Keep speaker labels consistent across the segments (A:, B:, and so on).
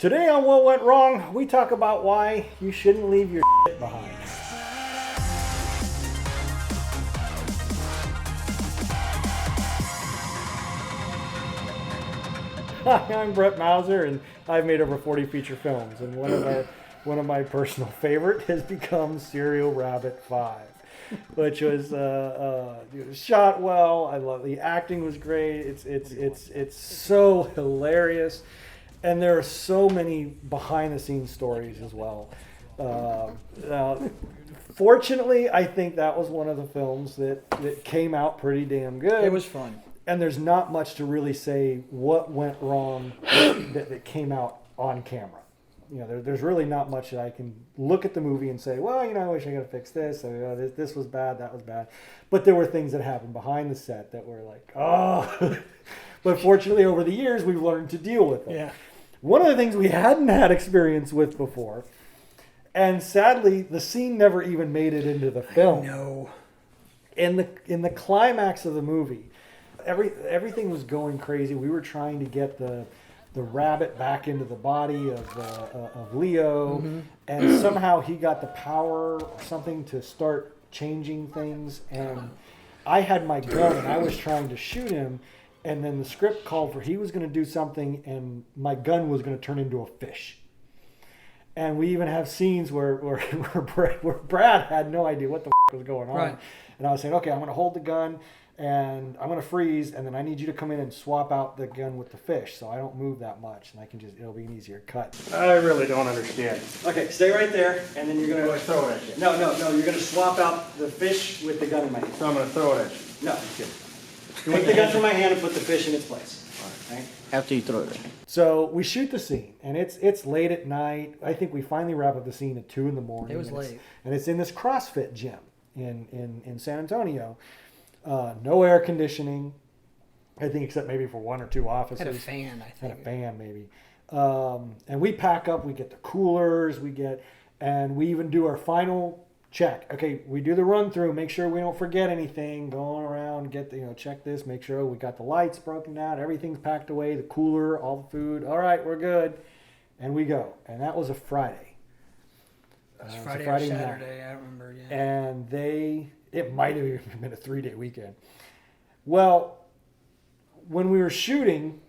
A: Today on What Went Wrong, we talk about why you shouldn't leave your shit behind. Hi, I'm Brett Mauser, and I've made over 40 feature films, and one of my personal favorite has become Serial Rabbit 5, which was shot well. I love the acting was great. It's so hilarious. And there are so many behind-the-scenes stories as well. Fortunately, I think that was one of the films that came out pretty damn good.
B: It was fun.
A: And there's not much to really say what went wrong that came out on camera. You know, there's really not much that I can look at the movie and say, well, you know, I wish I could have fixed this. Or, this was bad, that was bad. But there were things that happened behind the set that were like, oh. But fortunately, over the years, we've learned to deal with them.
B: Yeah.
A: One of the things we hadn't had experience with before, and sadly, the scene never even made it into the film.
B: No.
A: In the climax of the movie, everything was going crazy. We were trying to get the rabbit back into the body of Leo, and somehow he got the power or something to start changing things. And I had my gun, and I was trying to shoot him. And then the script called for he was going to do something, and my gun was going to turn into a fish. And we even have scenes where Brad had no idea what the was going on.
B: Right.
A: And I was saying, okay, I'm going to hold the gun, and I'm going to freeze, and then I need you to come in and swap out the gun with the fish so I don't move that much, and it'll be an easier cut.
C: I really don't understand.
A: Okay, stay right there, and then you're going
C: I throw it at you.
A: No, you're going to swap out the fish with the gun in my hand.
C: So I'm going to throw it at you.
A: No. Take the gun from my hand and put the fish in its place. Right?
D: After you throw it.
A: So we shoot the scene, and it's late at night. I think we finally wrap up the scene at 2 a.m.
B: It was late.
A: And it's in this CrossFit gym in San Antonio. No air conditioning, I think, except maybe for one or two offices.
B: Had a fan, I think.
A: Had a fan, maybe. And we pack up. We get the coolers. And we even do our final check. Okay, we do the run through, make sure we don't forget anything, going around, check this, make sure we got the lights broken down, everything's packed away, the cooler, all the food. All right, we're good. And we go. And that was a Friday.
B: It was Friday or Saturday, I don't remember. Yeah.
A: And it might have even been a 3-day weekend. Well, when we were shooting,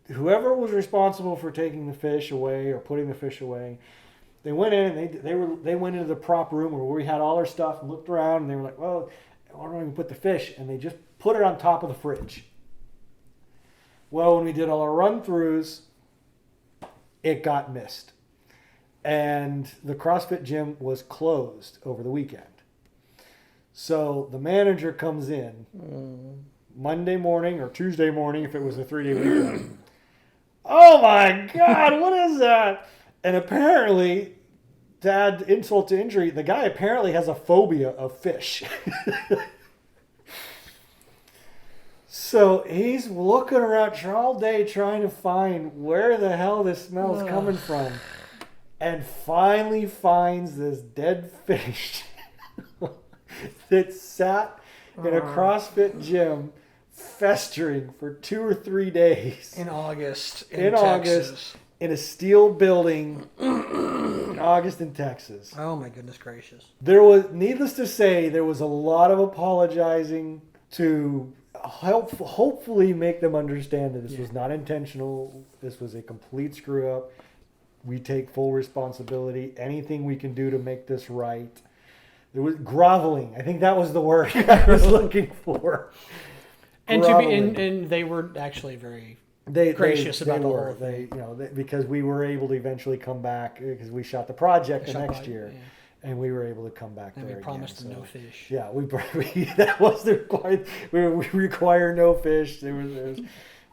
A: whoever was responsible for taking the fish away or putting the fish away, they went in and they went into the prop room where we had all our stuff and looked around, and they were like, well, why don't we put the fish? And they just put it on top of the fridge. Well, when we did all our run-throughs, it got missed. And the CrossFit gym was closed over the weekend. So the manager comes in Monday morning or Tuesday morning if it was a 3-day weekend. Oh my God, what is that? And apparently, to add insult to injury, the guy apparently has a phobia of fish. So he's looking around all day trying to find where the hell this smell's coming from. And finally finds this dead fish that sat in a CrossFit gym festering for 2 or 3 days.
B: In August in Texas.
A: In a steel building in August in Texas.
B: Oh my goodness gracious.
A: Needless to say, there was a lot of apologizing to hopefully make them understand that this was not intentional. This was a complete screw up. We take full responsibility. Anything we can do to make this right. There was groveling. I think that was the word I was looking for.
B: And and they were actually very gracious about the whole thing.
A: Because we were able to eventually come back because we shot the project the next year, and we were able to come back.
B: And
A: there
B: we promised
A: again,
B: them no fish.
A: Yeah, that was the required. We require no fish. There was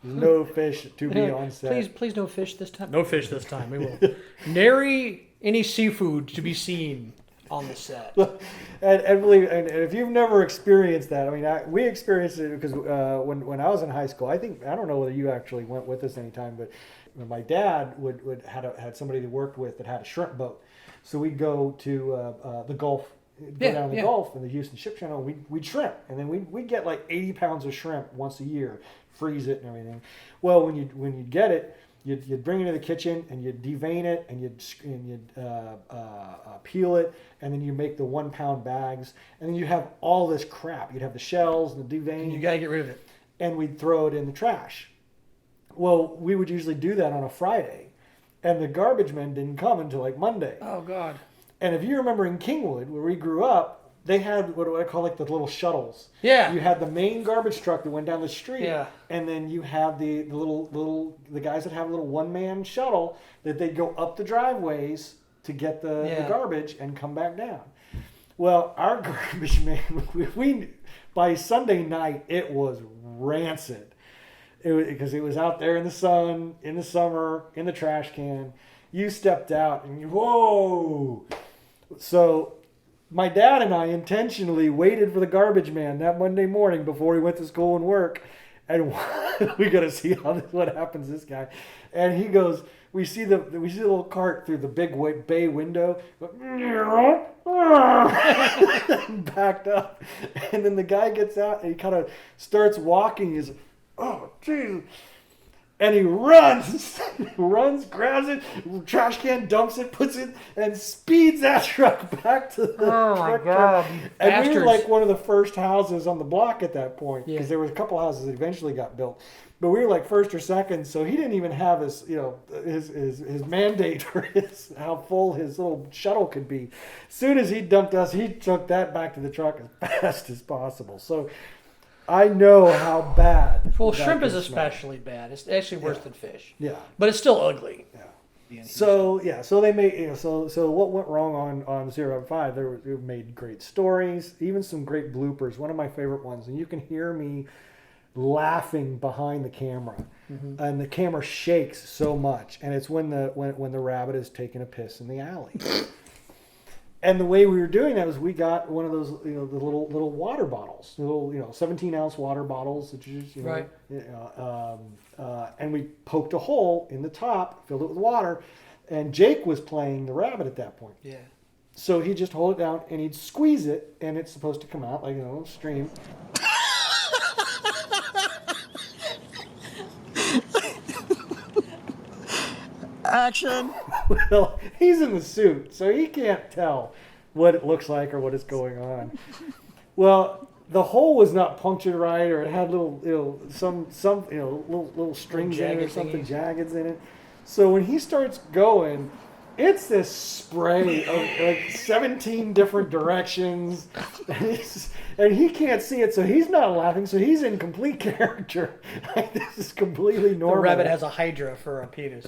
A: no fish to be on set.
B: Please no fish this time. No fish this time. We will nary any seafood to be seen on the set.
A: And believe, and if you've never experienced that, we experienced it because when I was in high school, I don't know whether you actually went with us anytime, but my dad had somebody that worked with that had a shrimp boat, so we'd go to the Gulf, down the Gulf in the Houston Ship Channel. We'd shrimp, and then we'd get like 80 pounds of shrimp once a year, freeze it and everything. Well, when you get it, You'd bring it to the kitchen and you'd devein it and you'd peel it, and then you make the 1 pound bags, and then you have all this crap. You'd have the shells and the devein.
B: You got to get rid of it.
A: And we'd throw it in the trash. Well, we would usually do that on a Friday, and the garbage men didn't come until like Monday.
B: Oh God.
A: And if you remember in Kingwood, where we grew up, they had what I call like the little shuttles.
B: Yeah.
A: You had the main garbage truck that went down the street.
B: Yeah.
A: And then you had the the guys that have a little 1-man shuttle that they'd go up the driveways to get the garbage and come back down. Well, our garbage man, we by Sunday night it was rancid. Because it was out there in the sun, in the summer, in the trash can. You stepped out and whoa. So my dad and I intentionally waited for the garbage man that Monday morning before he went to school and work, and we got to see what happens to this guy. And he goes, we see the little cart through the big bay window, backed up, and then the guy gets out and he kind of starts walking. He's like, oh Jesus. And he runs, grabs it, trash can, dumps it, puts it, and speeds that truck back to the truck.
B: God,
A: And we were like one of the first houses on the block at that point, because
B: Yeah.
A: there was a couple houses that eventually got built. But we were like first or second, so he didn't even have his, his mandate or how full his little shuttle could be. As soon as he dumped us, he took that back to the truck as fast as possible. So I know how bad.
B: Well,
A: that
B: shrimp
A: can
B: is
A: smell.
B: especially bad. It's actually worse than fish.
A: Yeah.
B: But it's still ugly.
A: Yeah. So they made so what went wrong on 005? They made great stories, even some great bloopers. One of my favorite ones, and you can hear me laughing behind the camera, and the camera shakes so much, and it's when the rabbit is taking a piss in the alley. And the way we were doing that was we got one of those, the little water bottles, the little 17-ounce water bottles that you just,
B: Right.
A: And we poked a hole in the top, filled it with water, and Jake was playing the rabbit at that point.
B: Yeah.
A: So he'd just hold it down and he'd squeeze it, and it's supposed to come out like a stream.
D: Action.
A: Well, he's in the suit, so he can't tell what it looks like or what is going on. Well, the hole was not punctured right, or it had little, some little strings in it or something, jaggeds in it. So when he starts going, it's this spray of like 17 different directions, and he can't see it, so he's not laughing. So he's in complete character. Like, this is completely normal.
B: The rabbit has a hydra for a penis.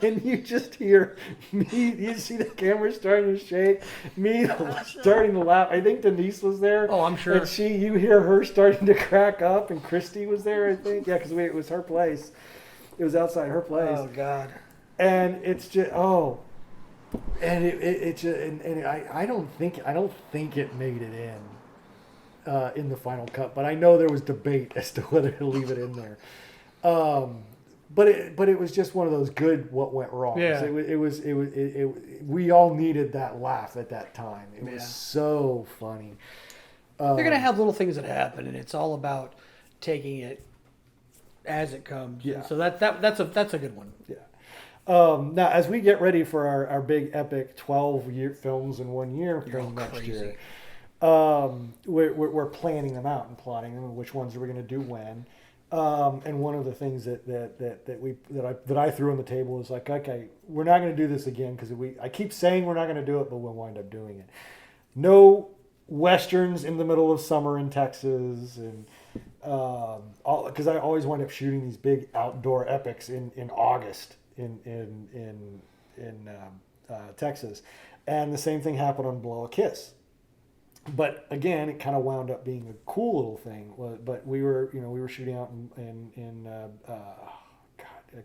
A: and you just hear me. You see the camera starting to shake. Me starting to laugh. I think Denise was there.
B: Oh, I'm sure.
A: And you hear her starting to crack up, and Christy was there. I think, yeah, because it was her place. It was outside her place.
B: Oh God.
A: And it's just and I don't think it made it in the final cut, but I know there was debate as to whether to leave it in there. But it was just one of those good what went wrong.
B: Yeah.
A: We all needed that laugh at that time. It was so funny.
B: They're gonna have little things that happen, and it's all about taking it as it comes.
A: Yeah.
B: And so that's a good one.
A: Yeah. Now, as we get ready for our big epic 12-year films in 1 year thing next year, we're planning them out and plotting them, which ones are we going to do when. And one of the things that I threw on the table is like, okay, we're not going to do this again because I keep saying we're not going to do it, but we'll wind up doing it. No westerns in the middle of summer in Texas, and because I always wind up shooting these big outdoor epics in August. In Texas, and the same thing happened on Blow a Kiss. But again, it kind of wound up being a cool little thing. But we were shooting out in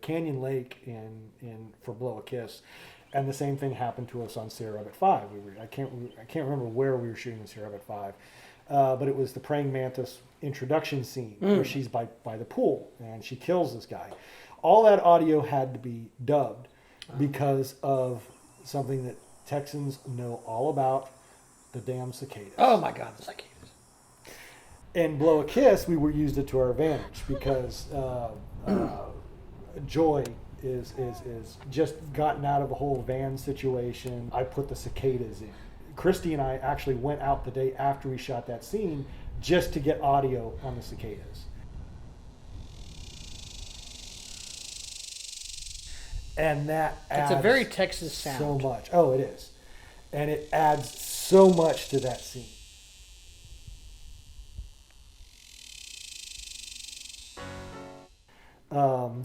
A: Canyon Lake for Blow a Kiss, and the same thing happened to us on Sierra Rabbit 5. I can't remember where we were shooting in Sierra Rabbit 5, but it was the praying mantis introduction scene where she's by the pool and she kills this guy. All that audio had to be dubbed because of something that Texans know all about, the damn cicadas.
B: Oh my God, the cicadas.
A: And Blow a Kiss, we used it to our advantage because Joy is just gotten out of a whole van situation. I put the cicadas in. Christy and I actually went out the day after we shot that scene just to get audio on the cicadas. And that adds
B: It's a very Texas sound.
A: so much. Oh, it is. And it adds so much to that scene.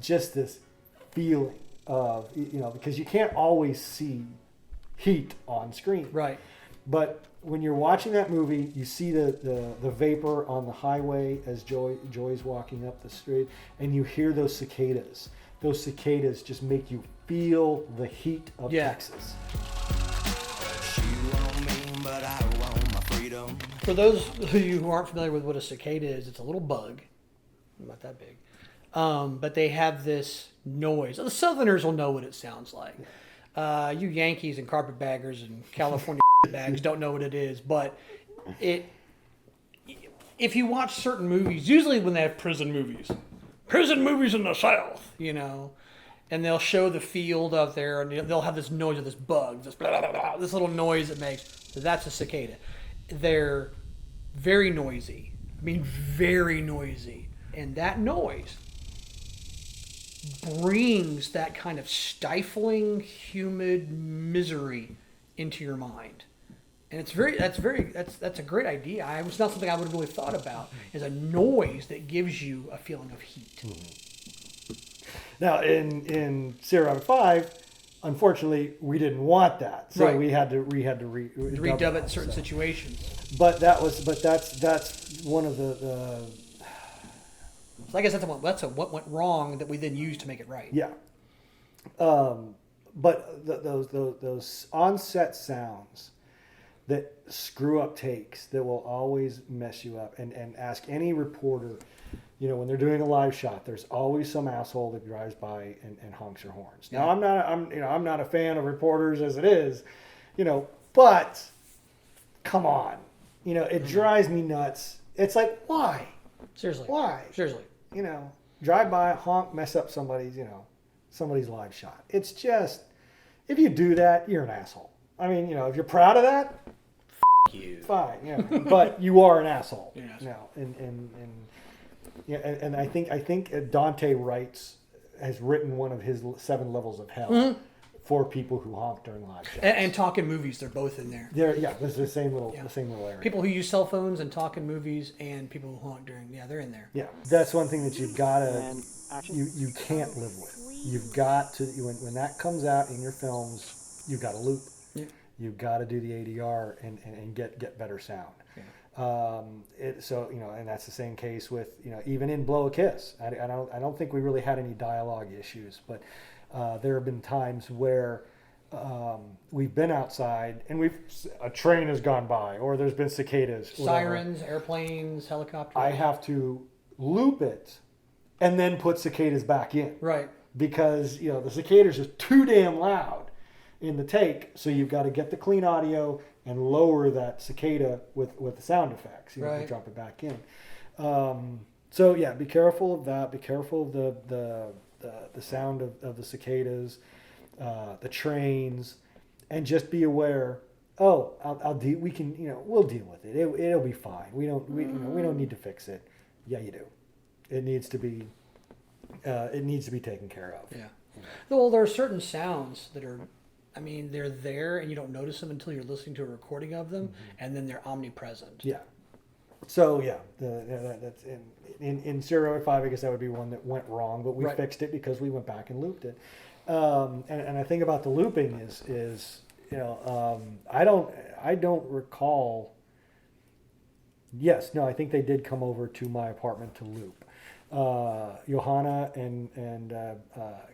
A: Just this feeling of, because you can't always see heat on screen.
B: Right.
A: But when you're watching that movie, you see the vapor on the highway as Joy's walking up the street, and you hear those cicadas. Those cicadas just make you feel the heat of Texas.
B: For those of you who aren't familiar with what a cicada is, it's a little bug, not that big, but they have this noise. The Southerners will know what it sounds like. You Yankees and carpetbaggers and California bags don't know what it is, but if you watch certain movies, usually when they have prison movies in the South, and they'll show the field out there, and they'll have this noise of this bug, this blah, blah, blah, this little noise it makes. That's a cicada. They're very noisy. I mean, very noisy. And that noise brings that kind of stifling, humid misery into your mind. And that's a great idea. It's not something I would have really thought about, is a noise that gives you a feeling of heat.
A: Now, in Sierra Rabbit 5, unfortunately, we didn't want that, so
B: Right.
A: we had to redub
B: Redub it in certain situations.
A: But that's one of the
B: So I guess that's what went wrong that we then used to make it right.
A: yeah. But those on-set sounds that screw up takes, that will always mess you up, and ask any reporter, when they're doing a live shot, there's always some asshole that drives by and honks their horns. Now, I'm not a fan of reporters as it is, but come on, it drives me nuts. It's like, why?
B: Seriously.
A: Why?
B: Seriously.
A: Drive by, honk, mess up somebody's live shot. It's just, if you do that, you're an asshole. I mean, if you're proud of that,
B: You.
A: fine, but you are an asshole.
B: Yes.
A: And I think Dante has written one of his 7 levels of hell for people who honk during live shots.
B: And talk in movies, they're both in there.
A: There's the same little area.
B: People who use cell phones and talk in movies, and people who honk during, they're in there.
A: Yeah, that's one thing that you've got to, you can't live with. You've got to, when that comes out in your films, you've got to loop.
B: Yeah.
A: You've got to do the ADR and get better sound.
B: Yeah.
A: And that's the same case with, even in Blow a Kiss. I don't think we really had any dialogue issues, but there have been times where we've been outside and a train has gone by, or there's been cicadas,
B: Sirens, airplanes, helicopters.
A: I have to loop it and then put cicadas back in.
B: Right.
A: Because, the cicadas are too damn loud in the take, so you've got to get the clean audio and lower that cicada with the sound effects,
B: Right.
A: to drop it back in. So yeah, be careful of that. Be careful of the sound of the cicadas, the trains, and just be aware. Oh, we can, we'll deal with it. It'll be fine. We don't need to fix it. Yeah, you do. It needs to be taken care of.
B: Yeah. Well, there are certain sounds that are, they're there and you don't notice them until you're listening to a recording of them, and then they're omnipresent.
A: Yeah. So yeah, that's in Sierra Rabbit 5. I guess that would be one that went wrong, but we fixed it because we went back and looped it. And I think about the looping is I don't recall. Yes, no, I think they did come over to my apartment to loop. Johanna and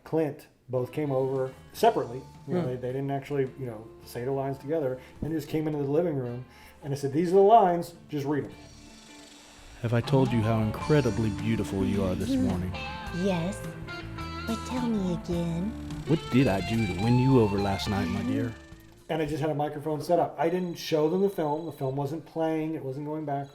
A: Clint both came over separately. They didn't actually say the lines together, and just came into the living room, and I said, "These are the lines. Just read them."
E: Have I told you how incredibly beautiful you are this morning?
F: Yes, but tell me again.
E: What did I do to win you over last night, my dear?
A: And I just had a microphone set up. I didn't show them the film. The film wasn't playing. It wasn't going back.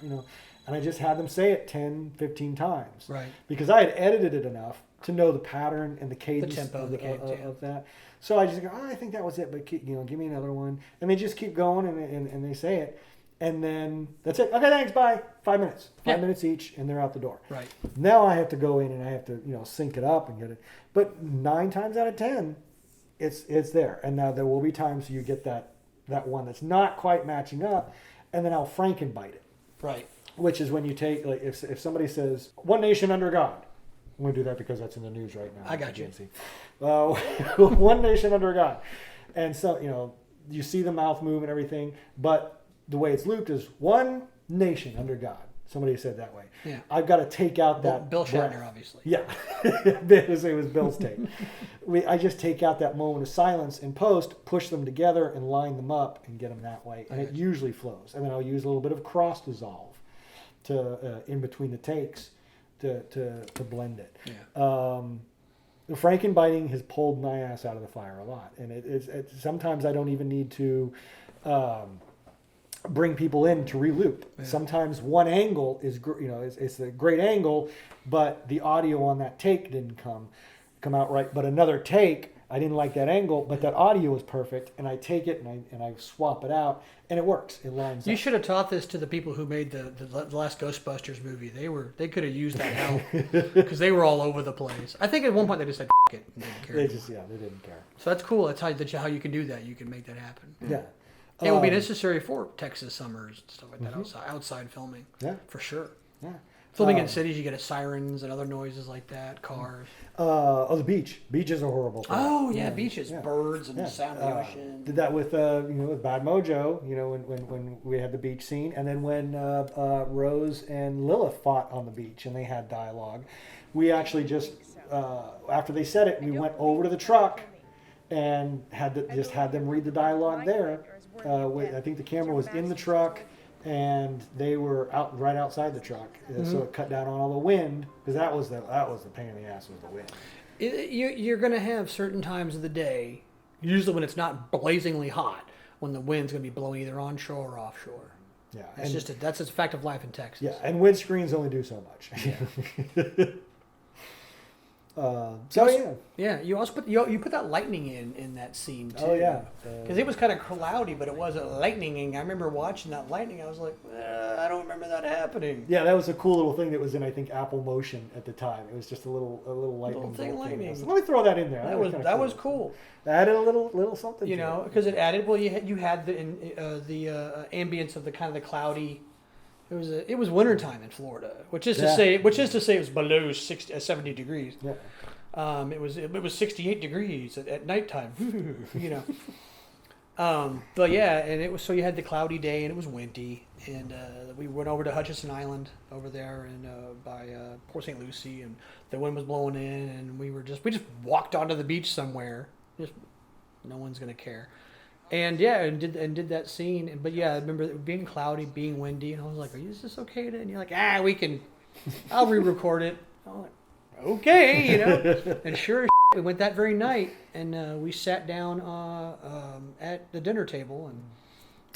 A: And I just had them say it 10, 15 times.
B: Right.
A: Because I had edited it enough to know the pattern and the cadence
B: tempo,
A: of,
B: the cadence, yeah.
A: of that. So I just go, I think that was it, but keep, give me another one. And they just keep going and they say it. And then that's it. Okay, thanks, bye. 5 minutes. 5 minutes each, and they're out the door.
B: Right.
A: Now I have to go in and I have to, sync it up and get it. But 9 times out of 10, it's there. And now there will be times you get that one that's not quite matching up, and then I'll Frankenbite it.
B: Right.
A: Which is when you take, like, if somebody says, one nation under God. I'm going to do that because that's in the news right now.
B: I got you.
A: One nation under God. And so, you see the mouth move and everything, but the way it's looped is one nation under God. Somebody said that way.
B: Yeah.
A: I've got to take out that
B: Bill
A: breath.
B: Shatner, obviously.
A: Yeah. It was Bill's take. I just take out that moment of silence in post, push them together and line them up and get them that way. And it usually flows. And then I'll use a little bit of cross dissolve to in between the takes to blend it.
B: Yeah.
A: The Frankenbiting has pulled my ass out of the fire a lot. And it's sometimes I don't even need to bring people in to reloop. Yeah. Sometimes one angle is it's a great angle, but the audio on that take didn't come out right. But another take, I didn't like that angle, but that audio was perfect, and I take it and I swap it out, and it works. It lines up.
B: You should have taught this to the people who made the last Ghostbusters movie. They could have used that help because they were all over the place. I think at one point they just said F it and didn't care.
A: They didn't care.
B: So that's cool. That's how you can do that. You can make that happen.
A: Yeah.
B: It will be necessary for Texas summers and stuff like that, outside filming.
A: Yeah.
B: For sure.
A: Yeah.
B: Filming in cities, you get sirens and other noises like that, cars.
A: The beach. Beaches are horrible.
B: Oh, yeah, beaches. Yeah. Birds and the sound of the ocean.
A: Did that with with Bad Mojo, when we had the beach scene. And then when Rose and Lilith fought on the beach and they had dialogue. We actually just, after they said it, we went over to the truck and had them read the dialogue there. I think the camera was in the truck, and they were right outside the truck, so it cut down on all the wind, because that was the pain in the ass, was the wind.
B: You're going to have certain times of the day, usually when it's not blazingly hot, when the wind's going to be blowing either onshore or offshore.
A: Yeah,
B: that's a fact of life in Texas.
A: Yeah, and windscreens only do so much. Yeah.
B: You also put that lightning in that scene too.
A: Oh yeah,
B: because it was kind of cloudy, but it wasn't lightninging. I remember watching that lightning. I was like, I don't remember that happening.
A: Yeah, that was a cool little thing that was in, I think, Apple Motion at the time. It was just a little lightning.
B: Lightning.
A: Let me throw that in there.
B: That was cool.
A: Added a little something.
B: Because it added. Well, you had the ambience of the kind of the cloudy. It was wintertime in Florida, which is to say it was below 70 degrees.
A: Yeah.
B: It was 68 degrees at nighttime. But yeah, and it was, so you had the cloudy day and it was windy, and we went over to Hutchinson Island over there and by Port St. Lucie, and the wind was blowing in, and we just walked onto the beach somewhere. Just no one's gonna care. And did that scene. But yeah, I remember it being cloudy, being windy, and I was like, is this okay? And you're like, we can, I'll re-record it. I'm like, okay, And sure as shit, we went that very night, and we sat down at the dinner table. And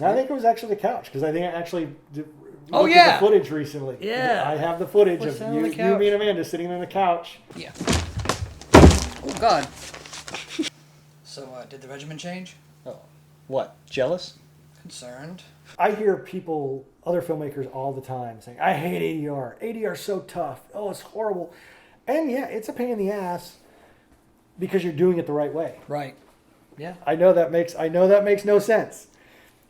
A: I think it was actually the couch, because I think I actually looked
B: the
A: at the footage recently.
B: Yeah.
A: I have the footage of
B: on
A: you,
B: the couch.
A: me and Amanda sitting on the couch.
B: Yeah.
D: Oh, God.
G: So, did the regimen change?
A: Oh. What? Jealous?
G: Concerned.
A: I hear other filmmakers all the time saying, I hate ADR. ADR's so tough. Oh, it's horrible. And yeah, it's a pain in the ass because you're doing it the right way.
B: Right. Yeah.
A: I know that makes no sense.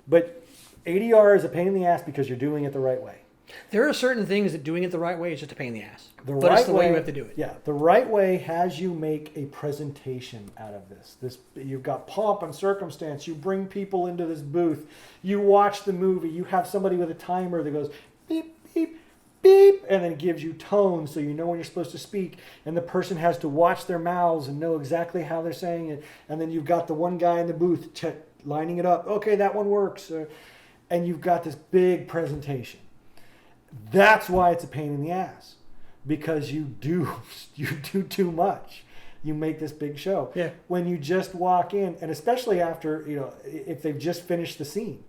A: But ADR is a pain in the ass because you're doing it the right way.
B: There are certain things that doing it the right way is just a pain in the ass.
A: But
B: it's the way you have to do it.
A: Yeah, the right way has you make a presentation out of this. You've got pomp and circumstance. You bring people into this booth. You watch the movie. You have somebody with a timer that goes beep, beep, beep, and then gives you tone so you know when you're supposed to speak. And the person has to watch their mouths and know exactly how they're saying it. And then you've got the one guy in the booth lining it up. Okay, that one works. And you've got this big presentation. That's why it's a pain in the ass, because you do too much. You make this big show.
B: Yeah.
A: When you just walk in, and especially after, if they've just finished the scene,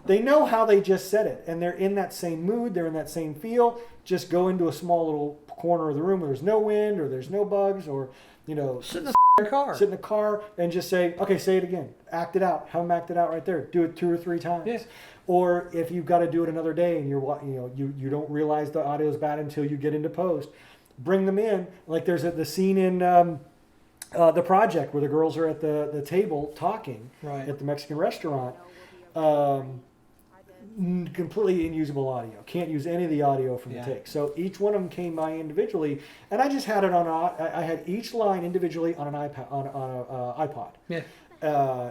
A: They know how they just said it, and they're in that same mood. They're in that same feel. Just go into a small little corner of the room where there's no wind or there's no bugs or,
B: Sit in the car.
A: sit in the car and just say, okay, say it again. Act it out. Have them act it out right there. Do it 2 or 3 times.
B: Yeah.
A: Or if you've got to do it another day and you don't realize the audio is bad until you get into post, bring them in. Like there's the scene in The Project where the girls are at the table talking at the Mexican restaurant. Completely unusable audio. Can't use any of the audio from the take. So each one of them came by individually, and I just had it on. I had each line individually on an iPad, on an iPod,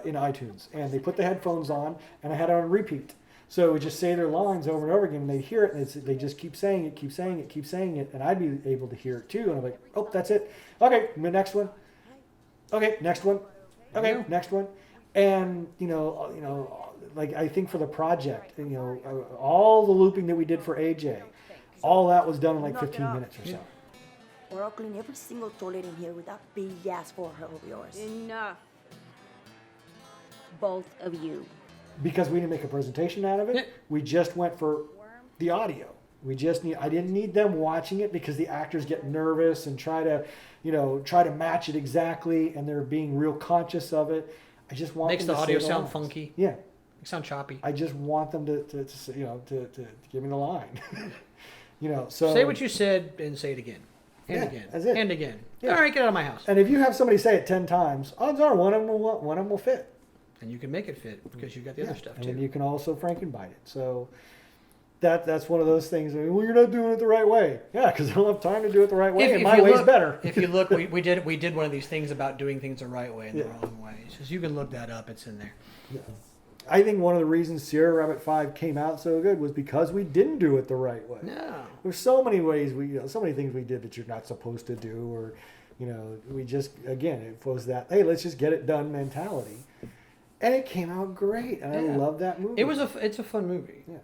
A: in iTunes, and they put the headphones on, and I had it on repeat. So it would just say their lines over and over again, and they'd hear it, and they just keep saying it, keep saying it, keep saying it, and I'd be able to hear it too. And I'm like, oh, that's it. Okay, the next one. Okay, next one. Okay, next one. And like I think for The Project, all the looping that we did for AJ, all that was done in like 15 minutes or so.
H: Or I'll clean every single toilet in here with that big ass forehead of yours.
F: Enough. Both of you.
A: Because we didn't make a presentation out of it, we just went for the audio. I didn't need them watching it because the actors get nervous and try to match it exactly, and they're being real conscious of it. I just want
B: Makes
A: them
B: the
A: to
B: audio
A: say the
B: sound
A: lines.
B: funky.
A: Yeah.
B: Sound choppy.
A: I just want them to give me the line. So
B: say what you said and say it again. And again.
A: That's it.
B: And again.
A: Yeah.
B: All right, get out of my house.
A: And if you have somebody say it 10 times, odds are one of them will fit.
B: And you can make it fit because you've got the other stuff
A: and
B: too.
A: then you can also Frankenbite it. So that's one of those things. Well, you're not doing it the right way. Yeah, because I don't have time to do it the right way, and my way's better.
B: If you look, we did one of these things about doing things the right way and the wrong way. So you can look that up. It's in there.
A: Yeah. I think one of the reasons Sierra Rabbit 5 came out so good was because we didn't do it the right way.
B: No.
A: There's so many ways so many things we did that you're not supposed to do, or we just, again, it was that, hey, let's just get it done mentality. And it came out great, and I love that movie.
B: It's a fun movie.
A: Yeah.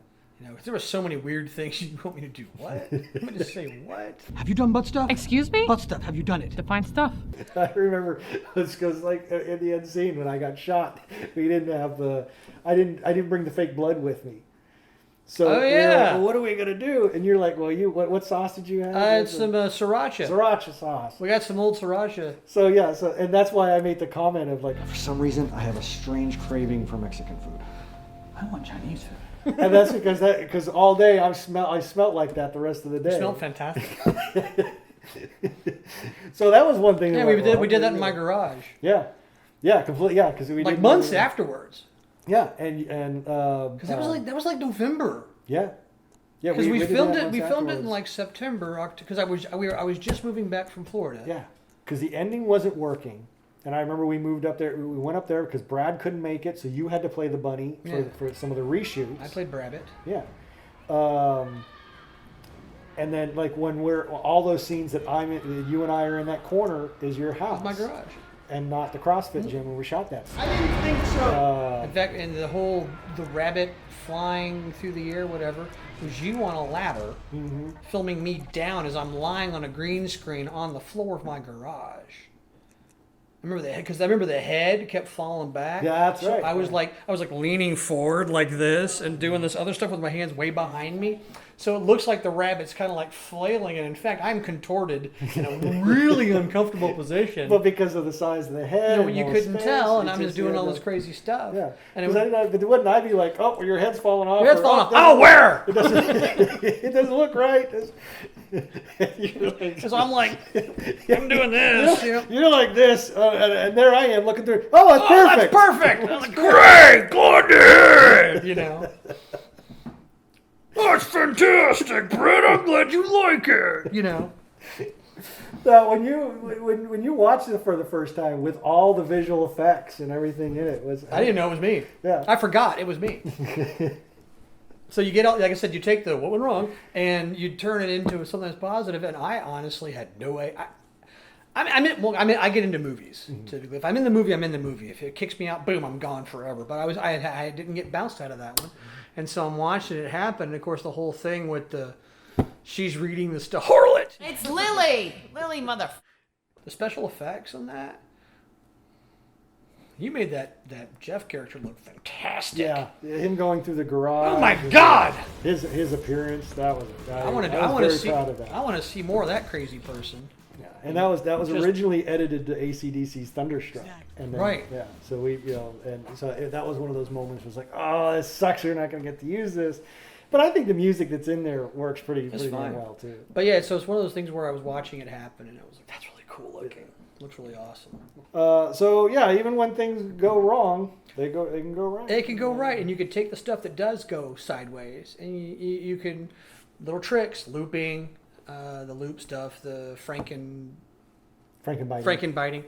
B: There were so many weird things you want me to do. What? I'm going to say what?
I: Have you done butt stuff?
J: Excuse me?
I: Butt stuff. Have you done it?
J: Define stuff.
A: I remember it's because like in the end scene when I got shot, we didn't have I didn't bring the fake blood with me. So we were like, well, what are we gonna do? And you're like, well, what sauce did you have?
B: It's some sriracha.
A: Sriracha sauce.
B: We got some old sriracha.
A: So and that's why I made the comment of like, for some reason I have a strange craving for Mexican food.
I: I want Chinese food.
A: And that's because all day I smelled like that the rest of the day.
B: It smelled fantastic.
A: So that was one thing.
B: Yeah, we did that in my garage.
A: Yeah, completely. Yeah, because we
B: like
A: did
B: months afterwards.
A: Yeah, and
B: because that was like November.
A: Yeah,
B: because we filmed it. We filmed it in like September, because I was just moving back from Florida.
A: Yeah, because the ending wasn't working. And I remember we moved up there. We went up there because Brad couldn't make it, so you had to play the bunny for some of the reshoots.
B: I played Brabbit.
A: Yeah. And then, like, when all those scenes that you and I are in that corner is your house.
B: It's my garage.
A: And not the CrossFit gym where we shot that. I didn't think so.
B: In fact, and the rabbit flying through the air, whatever, was you on a ladder, filming me down as I'm lying on a green screen on the floor of my garage. I remember the head kept falling back.
A: Yeah, that's right.
B: I was like leaning forward like this and doing this other stuff with my hands way behind me. So it looks like the rabbit's kind of like flailing, and in fact, I'm contorted in a really uncomfortable position.
A: But because of the size of the head,
B: you couldn't tell, and I'm just doing all this crazy stuff.
A: Yeah,
B: and
A: wouldn't I be like, oh, your head's falling off?
B: Your head's falling off. Oh, where?
A: It doesn't look right.
B: So I'm like, I'm doing this.
A: You're like this, and there I am looking through. Oh, it's perfect.
B: That's perfect. I was like, great, go ahead. That's fantastic, Brett. I'm glad you like it.
A: So when you watch it for the first time with all the visual effects and everything in it,
B: I didn't know it was me.
A: Yeah,
B: I forgot it was me. So you get out, like I said, you take the what went wrong and you turn it into something that's positive. And I honestly had no way. I get into movies typically. If I'm in the movie, I'm in the movie. If it kicks me out, boom, I'm gone forever. But I didn't get bounced out of that one, and so I'm watching it happen. And of course, the whole thing with she's reading the stuff. Harlot.
J: It's Lily, mother.
B: The special effects on that. You made that Jeff character look fantastic.
A: Yeah, him going through the garage.
B: Oh my God!
A: His appearance. That was.
B: I want to
A: very
B: see.
A: proud of that.
B: I want to see more of that crazy person.
A: Yeah, and that was
B: Just-
A: originally edited to AC/DC's Thunderstruck, and then,
B: Right.
A: Yeah, so that was one of those moments. Was like, oh, this sucks. We're not going to get to use this, but I think the music that's in there works pretty damn
B: fine.
A: well too.
B: But yeah, so it's one of those things where I was watching it happen, and I was like, "That's really cool looking. Looks really awesome."
A: So yeah, even when things go wrong, they can go right.
B: It can go right, and you can take the stuff that does go sideways, and you can little tricks, looping, the loop stuff, the Frankenbiting.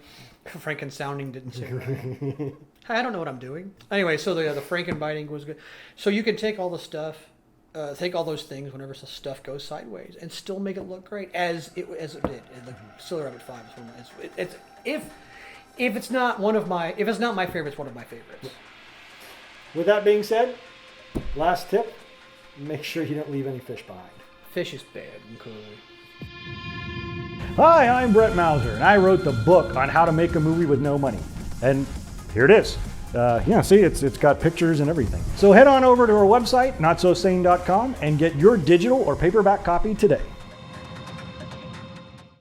B: Franken-sounding didn't say it right. I don't know what I'm doing. Anyway, so the Frankenbiting was good. So you can take all the stuff, take all those things whenever the stuff goes sideways, and still make it look great as it did. And the Silver Rabbit 5 is one of if it's not my favorite, it's one of my favorites.
A: With that being said, last tip: make sure you don't leave any fish behind.
B: Fish is bad and cool.
J: Hi, I'm Brett Mauser, and I wrote the book on how to make a movie with no money. And here it is. See, it's got pictures and everything. So head on over to our website, notsosane.com, and get your digital or paperback copy today.